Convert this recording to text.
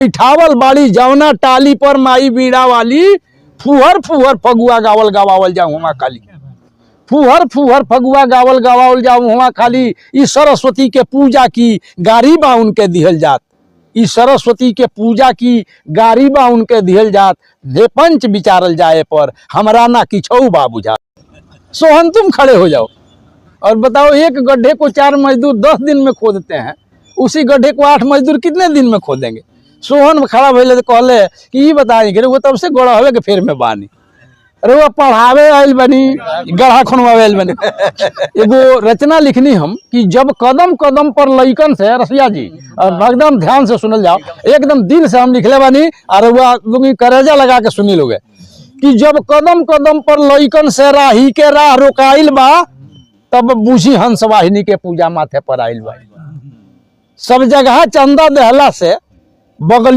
बिठावल बाड़ी जवना टाली पर माई बीड़ा वाली, फुहर फुहर फगुआ गावल गवावल जाऊँ हुआ खाली, फुहर फुहर फगुआ गावल गवावल जाऊँ हुआ खाली। इस सरस्वती के पूजा की गारी बा उनके दिहल जात, इस सरस्वती के पूजा की गारी बा उनके दिहल जात। दे पंच विचारल जाए पर हमरा ना किछौ बा बुझा। सोहन तुम खड़े हो जाओ और बताओ, एक गड्ढे को 4 मजदूर 10 दिन में खोदते हैं, उसी गड्ढे को 8 मजदूर कितने दिन में खोदेंगे। सोहन खड़ा भइले तो कहले कि ये बताएंगे वो तब से गोड़ा हवे के फेर में बानी। अरे वो पढ़ावे आयल बनी, गढ़ा खुनवावे आयल बनी। एगो रचना लिखनी हम कि जब कदम कदम पर लइकन से, रसिया जी और एकदम ध्यान से सुनल जाओ, एकदम दिल से हम लिखले बानी और वो करेजा लगा के सुनी लोगे कि जब कदम कदम पर लइकन से राही के राह रोकाइल बा, तब बूझी हंस वाहिनी के पूजा माथे पर आइल बा। सब जगह चंदा देहला से बगल